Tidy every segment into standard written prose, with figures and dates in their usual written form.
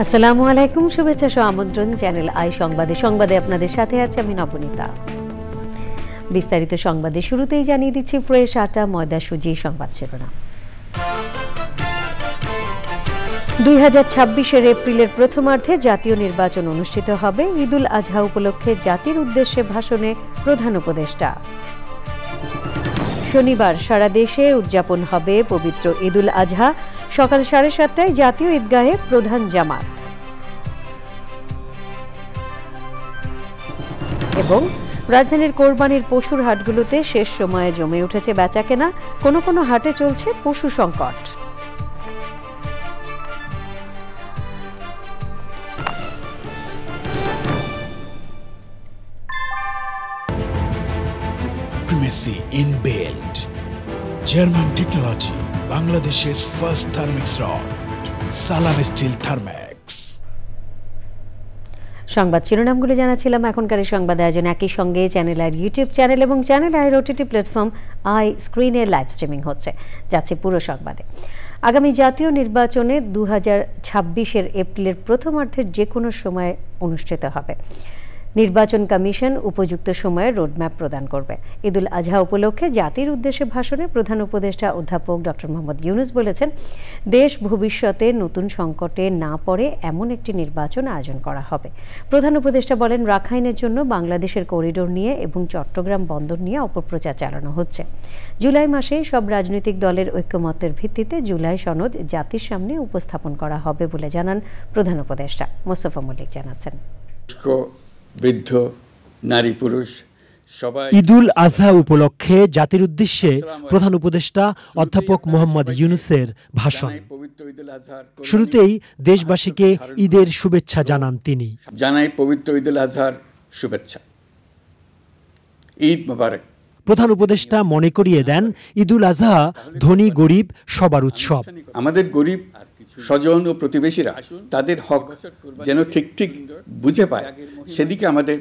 আসসালামু আলাইকুম, শুভেচ্ছা সহ আমন্ত্রণ চ্যানেল আই সংবাদে আপনাদের সাথে আছে আমি নবনীতা। বিস্তারিত সংবাদে শুরুতেই জানিয়ে দিচ্ছি ফ্রেশ আটা ময়দা সুজি সংবাদ শিরোনাম। 2026 এপ্রিলের প্রথমার্ধে জাতীয় নির্বাচন অনুষ্ঠিত হবে। ঈদুল আজহা উপলক্ষে জাতির উদ্দেশ্যে ভাষণে প্রধান উপদেষ্টা। শনিবার সারা দেশে উদযাপন হবে পবিত্র ঈদুল আজহা। সকাল 7:30টায় জাতীয় ঈদগাহে প্রধান জামাত। এবং রাজধানীর কোরবানির পশুর হাটগুলোতে শেষ সময়ে জমে উঠেছে বেচাকেনা। কোনো কোনো হাটে চলছে পশু সংকট। Primacy inbuilt. German technology, Bangladesh's first Thermix rod, Salam Steel Thermax. সংবাদ শিরোনামগুলো জানাচ্ছিলাম। এখনকার সংবাদ আয়োজন একই সঙ্গে চ্যানেল আইর ইউটিউব চ্যানেল এবং চ্যানেল আইর ওটিটি প্ল্যাটফর্ম আই স্ক্রিনে লাইভ স্ট্রিমিং হচ্ছে। যাচ্ছে পুরো সংবাদে। আগামী জাতীয় নির্বাচনে 2026 এপ্রিলের প্রথমার্ধের যে কোনো সময় অনুষ্ঠিত হবে। নির্বাচন কমিশন উপযুক্ত সময়ে রোডম্যাপ প্রদান করবে। ঈদুল আজহা উপলক্ষে জাতির উদ্দেশ্যে ভাষণে প্রধান উপদেষ্টা অধ্যাপক ডক্টর মোহাম্মদ ইউনুস বলেছেন, দেশ ভবিষ্যতে নতুন সংকটে না পড়ে এমন একটি নির্বাচন আয়োজন করা হবে। প্রধান উপদেষ্টা বলেন, রাখাইনের জন্য বাংলাদেশের করিডোর নিয়ে এবং চট্টগ্রাম বন্দর নিয়ে অপপ্রচার চালানো হচ্ছে। জুলাই মাসে সব রাজনৈতিক দলের ঐক্যমত্যের ভিত্তিতে জুলাই সনদ জাতির সামনে উপস্থাপন করা হবে বলে জানান প্রধান উপদেষ্টা। মোস্তফা মল্লিক জানাচ্ছেন, বৃদ্ধ নারী পুরুষ সবাই ঈদুল আজহা উপলক্ষে জাতির উদ্দেশ্যে প্রধান উপদেষ্টা অধ্যাপক মোহাম্মদ ইউনুসের ভাষণ। শুরুতেই দেশবাসীকে ঈদের শুভেচ্ছা জানান তিনি। জানাই পবিত্র ঈদুল আজহার শুভেচ্ছা, ঈদ মোবারক। প্রধান উপদেষ্টা মনে করিয়ে দেন, ঈদুল আজহা ধনী গরিব সবার উৎসব। আমাদের গরিব স্বজন ও প্রতিবেশীরা তাদের হক যেন ঠিক বুঝে পায়, সেদিকে আমাদের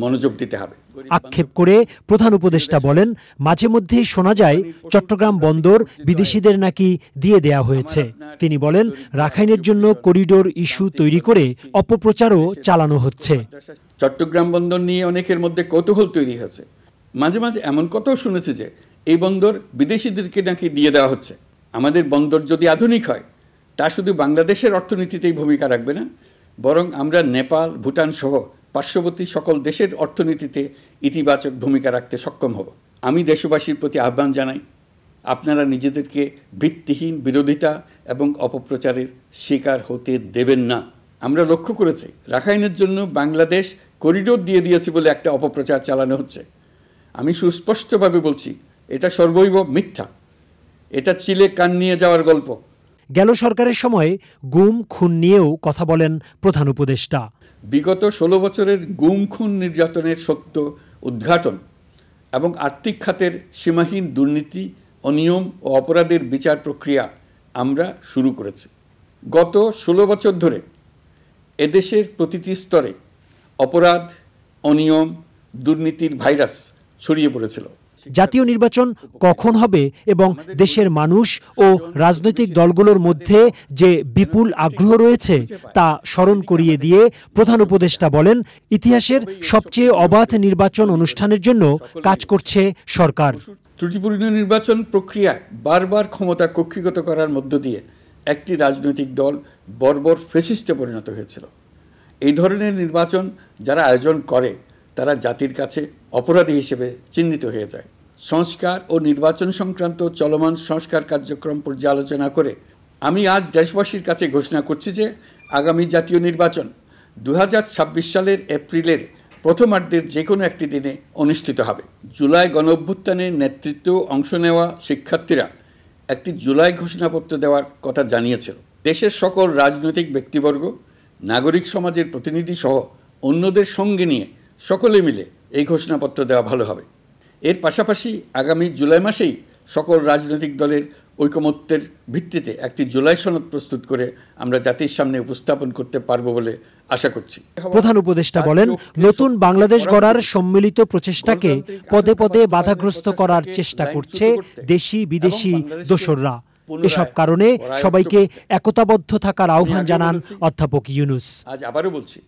মনোযোগ দিতে হবে। আক্ষেপ করে প্রধান উপদেষ্টা বলেন, মাঝে মধ্যেই শোনা যায় চট্টগ্রাম বন্দর বিদেশিদের নাকি দিয়ে দেয়া হয়েছে। তিনি বলেন, রাখাইনের জন্য করিডোর ইস্যু তৈরি করে অপপ্রচারও চালানো হচ্ছে। চট্টগ্রাম বন্দর নিয়ে অনেকের মধ্যে কৌতূহল তৈরি হয়েছে। মাঝে মাঝে এমন কথাও শুনেছে যে এই বন্দর বিদেশিদেরকে নাকি দিয়ে দেওয়া হচ্ছে। আমাদের বন্দর যদি আধুনিক হয়, তা শুধু বাংলাদেশের অর্থনীতিতেই ভূমিকা রাখবে না, বরং আমরা নেপাল, ভুটান সহ পার্শ্ববর্তী সকল দেশের অর্থনীতিতে ইতিবাচক ভূমিকা রাখতে সক্ষম হব। আমি দেশবাসীর প্রতি আহ্বান জানাই, আপনারা নিজেদেরকে ভিত্তিহীন বিরোধিতা এবং অপপ্রচারের শিকার হতে দেবেন না। আমরা লক্ষ্য করেছি, রাখাইনের জন্য বাংলাদেশ করিডোর দিয়ে দিয়েছে বলে একটা অপপ্রচার চালানো হচ্ছে। আমি সুস্পষ্টভাবে বলছি, এটা সর্বৈব মিথ্যা। এটা চিলে কান নিয়ে যাওয়ার গল্প। গেল সরকারের সময় গুম খুন নিয়েও কথা বলেন প্রধান উপদেষ্টা। বিগত 16 বছরের গুম খুন নির্যাতনের সত্য উদ্ঘাটন এবং আর্থিক খাতের সীমাহীন দুর্নীতি, অনিয়ম ও অপরাধের বিচার প্রক্রিয়া আমরা শুরু করেছি। গত 16 বছর ধরে এদেশের প্রতিটি স্তরে অপরাধ, অনিয়ম, দুর্নীতির ভাইরাস ছড়িয়ে পড়েছিল। জাতীয় নির্বাচন কখন হবে এবং দেশের মানুষ ও রাজনৈতিক দলগুলোর মধ্যে যে বিপুল আগ্রহ রয়েছে তা স্মরণ করিয়ে দিয়ে প্রধান উপদেষ্টা বলেন, ইতিহাসের সবচেয়ে অবাধ নির্বাচন অনুষ্ঠানের জন্য কাজ করছে সরকার। ত্রুটিপূর্ণ নির্বাচন প্রক্রিয়ায় বারবার ক্ষমতা কক্ষিগত করার মধ্য দিয়ে একটি রাজনৈতিক দল বর্বর ফ্যাসিস্টে পরিণত হয়েছিল। এই ধরনের নির্বাচন যারা আয়োজন করে তারা জাতির কাছে অপরাধী হিসেবে চিহ্নিত হয়ে যায়। সংস্কার ও নির্বাচন সংক্রান্ত চলমান সংস্কার কার্যক্রম পর্যালোচনা করে আমি আজ দেশবাসীর কাছে ঘোষণা করছি যে আগামী জাতীয় নির্বাচন 2026 সালের এপ্রিলের প্রথমার্ধের যে কোনো একটি দিনে অনুষ্ঠিত হবে। জুলাই গণঅভ্যুত্থানের নেতৃত্ব অংশ নেওয়া শিক্ষার্থীরা একটি জুলাই ঘোষণাপত্র দেওয়ার কথা জানিয়েছিল। দেশের সকল রাজনৈতিক ব্যক্তিবর্গ, নাগরিক সমাজের প্রতিনিধি সহ অন্যদের সঙ্গে নিয়ে সকলে মিলে এই ঘোষণাপত্র দেওয়া ভালো হবে। এর পাশাপাশি আগামী জুলাই মাসেই সকল রাজনৈতিক দলের ঐকমত্যের ভিত্তিতে একটি জুলাই সনদ প্রস্তুত করে আমরা জাতির সামনে উপস্থাপন করতে পারব বলে আশা করছি। প্রধান উপদেষ্টা বলেন, নতুন বাংলাদেশ গড়ার সম্মিলিত প্রচেষ্টাকে পদে পদে বাধাগ্রস্ত করার চেষ্টা করছে দেশি বিদেশি দোসররা। এসব কারণে সবাইকে একতাবদ্ধ থাকার আহ্বান জানান অধ্যাপক ইউনূস। আজ আবারও বলছি,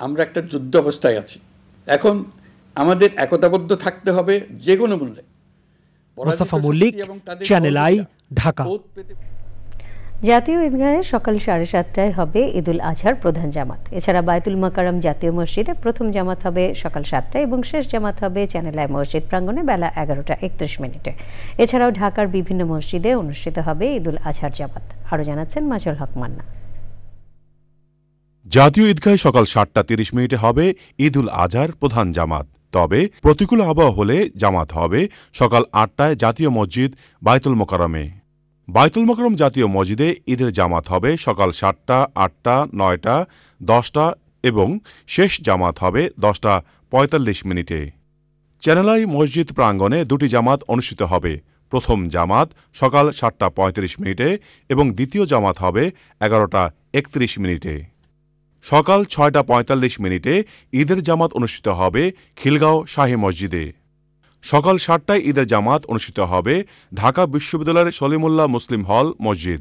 আমরা একটা যুদ্ধ অবস্থায় আছি। এখন আমাদের একতাবদ্ধ থাকতে হবে যে কোনো মূল্যে। Mostafa Mallik, Channel i, Dhaka. জাতীয় ঈদগাহে সকাল 7:30টায় হবে ঈদুল আজহার প্রধান জামাত। এছাড়া বায়তুল মাকারম জাতীয় মসজিদে প্রথম জামাত হবে সকাল 7টায় এবং শেষ জামাত হবে চ্যানেল আই মসজিদ প্রাঙ্গণে বেলা 11:31। এছাড়াও ঢাকার বিভিন্ন মসজিদে অনুষ্ঠিত হবে ঈদুল আজহার জামাত। আরও জানাচ্ছেন মাজল হক মান্না। জাতীয় ঈদগাহে সকাল 7:30 হবে ঈদুল আজহার প্রধান জামাত। তবে প্রতিকূল আবহাওয়া হলে জামাত হবে সকাল 8টায় জাতীয় মসজিদ বায়তুল মোকাররমে। বায়তুল মোকাররম জাতীয় মসজিদে ঈদের জামাত হবে সকাল 7টা, 8টা, 9টা, 10টা এবং শেষ জামাত হবে 10:45। চ্যানেল আই মসজিদ প্রাঙ্গণে দুটি জামাত অনুষ্ঠিত হবে। প্রথম জামাত সকাল 7:35 এবং দ্বিতীয় জামাত হবে 11:31। সকাল 6:45 ঈদের জামাত অনুষ্ঠিত হবে খিলগাঁও শাহী মসজিদে। সকাল 7টায় ঈদের জামাত অনুষ্ঠিত হবে ঢাকা বিশ্ববিদ্যালয়ের সলিমুল্লাহ মুসলিম হল মসজিদ।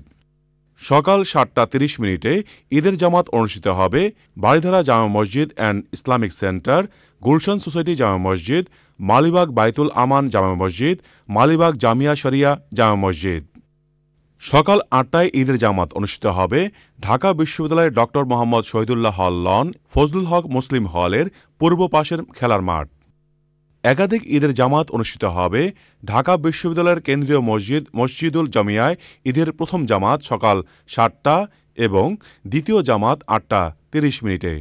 সকাল 7:30 ঈদের জামাত অনুষ্ঠিত হবে বাড়িধারা জামে মসজিদ and Islamic centre, Gulshan society জামে মসজিদ, মালিবাগ বাইতুল আমান জামে মসজিদ, মালিবাগ জামিয়া শরিয়া জামে মসজিদ। সকাল 8টায় ঈদের জামাত অনুষ্ঠিত হবে ঢাকা বিশ্ববিদ্যালয়ের ডক্টর মোহাম্মদ শহীদুল্লাহ হল লন, ফজলুল হক মুসলিম হলের পূর্ব পাশের খেলার মাঠ। একাধিক ঈদের জামাত অনুষ্ঠিত হবে ঢাকা বিশ্ববিদ্যালয়ের কেন্দ্রীয় মসজিদ মসজিদুল জামিয়ায়। ঈদের প্রথম জামাত সকাল 7টা এবং দ্বিতীয় জামাত 8:30।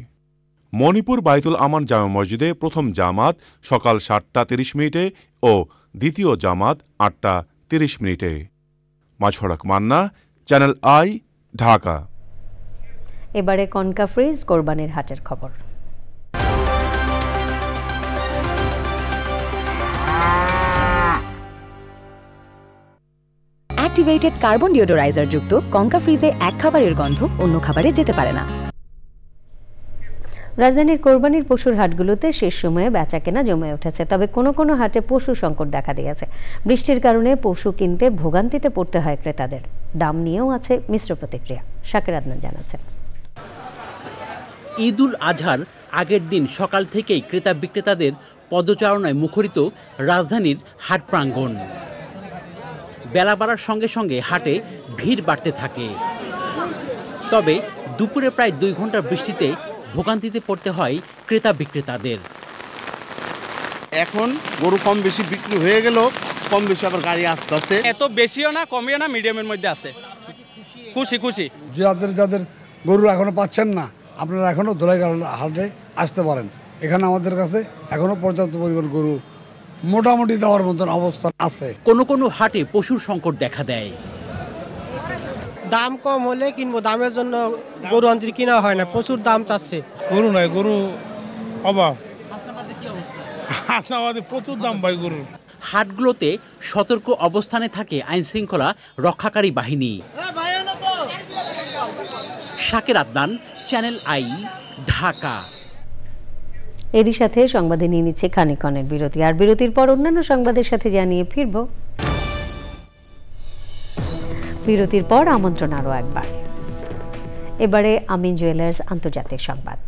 মণিপুর বাইতুল আমান জামে মসজিদে প্রথম জামাত সকাল 7:30 ও দ্বিতীয় জামাত 8:30। মাজল হক মান্না, চ্যানেল আই, ঢাকা। এবারে কনকা ফ্রিজ কোরবানির হাটের খবর। অ্যাক্টিভেটেড কার্বন ডিওডোরাইজার যুক্ত কনকা ফ্রিজে এক খাবারের গন্ধ অন্য খাবারে যেতে পারে না। রাজধানীর কোরবানির পশুর হাটগুলোতে শেষ সময়ে বেচাকেনা জমে উঠেছে। তবে কোনো কোনো হাটে পশু সংকট দেখা দিয়েছে। বৃষ্টির কারণে পশু কিনতে ভোগান্তিতে পড়তে হয় ক্রেতাদের। দাম নিয়েও আছে মিশ্র প্রতিক্রিয়া। শাকির আদনান জানাচ্ছেন। ঈদুল আজহার আগের দিন সকাল থেকেই ক্রেতা বিক্রেতাদের পদচারণায় মুখরিত রাজধানীর হাট প্রাঙ্গণ। বেলা বাড়ার সঙ্গে সঙ্গে হাটে ভিড় বাড়তে থাকে। তবে দুপুরে প্রায় 2 ঘন্টার বৃষ্টিতে ভোগান্তিতে পড়তে হয় ক্রেতা বিক্রেতাদের। এখন গরু কম বেশি বিক্রি হয়ে গেল, কম বেশি আবার গাড়ি আসতে আসতে এত বেশিও না কমিও না, মিডিয়ামের মধ্যে আছে। খুশি যাদের গরু এখনো পাচ্ছেন না, আপনারা এখনো ধোলাইগাঁও হাটে আসতে পারেন। এখানে আমাদের কাছে এখনো পর্যাপ্ত পরিমাণ গরু মোটামুটি দেওয়ার মতন অবস্থা আছে। কোনো কোনো হাটে পশুর সংকট দেখা দেয়। দাম কম হলে কিনবো, দামের জন্য গরু অন্তর কিনা হয় না, প্রচুর দাম চাচ্ছে। গরু নাই, গরু অভাব, হাসনাবাদে প্রচুর দাম ভাই গরুর। হাটগুলোতে সতর্ক অবস্থানে থাকে আইন শৃঙ্খলা রক্ষাকারী বাহিনী। Shakir Adnan, channel i, Dhaka. এরই সাথে সংবাদে নিয়ে নিচ্ছে খানিকক্ষণের বিরতি। আর বিরতির পর অন্যান্য সংবাদের সাথে জানিয়ে ফিরব। বিরতির পর আমন্ত্রণ আরও একবার। এবারে আমিন জুয়েলার্স আন্তর্জাতিক সংবাদ।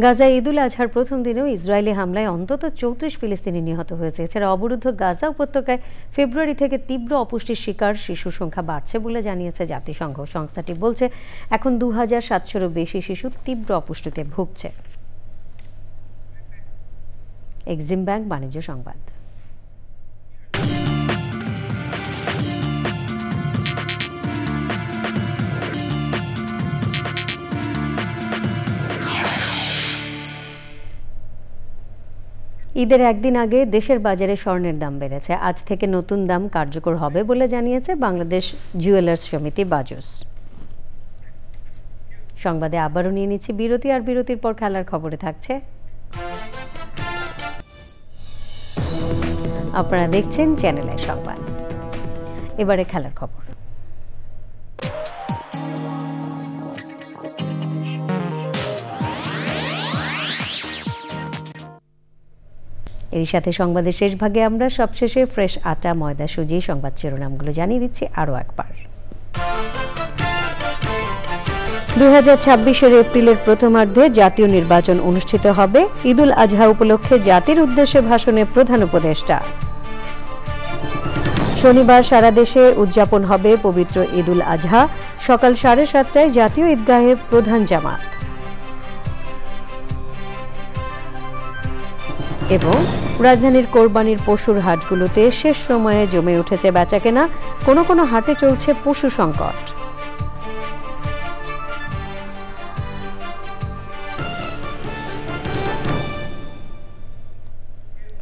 গাজায় ঈদুল আজহার প্রথম দিনেও ইসরায়েলি হামলায় অন্তত 34 ফিলিস্তিনি নিহত হয়েছে। এছাড়া অবরুদ্ধ গাজা উপত্যকায় ফেব্রুয়ারি থেকে তীব্র অপুষ্টির শিকার শিশুর সংখ্যা বাড়ছে বলে জানিয়েছে জাতিসংঘ। সংস্থাটি বলছে এখন 2700-এরও বেশি শিশু তীব্র অপুষ্টিতে ভুগছে। এক্সিম ব্যাংক বাণিজ্য সংবাদ। ঈদের একদিন আগে দেশের বাজারে স্বর্ণের দাম বেড়েছে। আজ থেকে নতুন দাম কার্যকর হবে বলে জানিয়েছে বাংলাদেশ জুয়েলার্স সমিতি বাজুস। সংবাদে আবারও নিয়ে নিচ্ছি বিরতি। আর বিরতির পর খেলার খবরে থাকছে। আপনারা দেখছেন চ্যানেল আই সংবাদ। এবারে খেলার খবর। এর সাথে সংবাদের শেষ ভাগে আমরা সবশেষে ফ্রেশ আটা ময়দা সুজি সংবাদ শিরোনামগুলো জানিয়ে দিচ্ছি আরও একবার। 2026 এপ্রিলের প্রথমার্ধে জাতীয় নির্বাচন অনুষ্ঠিত হবে। ঈদুল আজহা উপলক্ষে জাতির উদ্দেশ্যে ভাষণে প্রধান উপদেষ্টা। শনিবার সারা দেশে উদযাপন হবে পবিত্র ঈদুল আজহা। সকাল 7:30টায় জাতীয় ঈদগাহে প্রধান জামাত। এবং রাজধানীর কোরবানির পশুর হাটগুলোতে শেষ সময়ে জমে উঠেছে বেচাকেনা। কোনো কোনো হাটে চলছে পশু সংকট।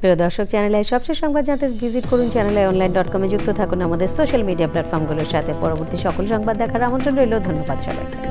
প্রিয় দর্শক, চ্যানেলে সবচেয়ে সংবাদ জানতে ভিজিট করুন চ্যানেলে online.com যুক্ত থাকুন আমাদের সোশ্যাল মিডিয়া প্ল্যাটফর্মগুলোর সাথে। পরবর্তী সকল সংবাদ দেখার আমন্ত্রণ রইল। ধন্যবাদ সবাইকে।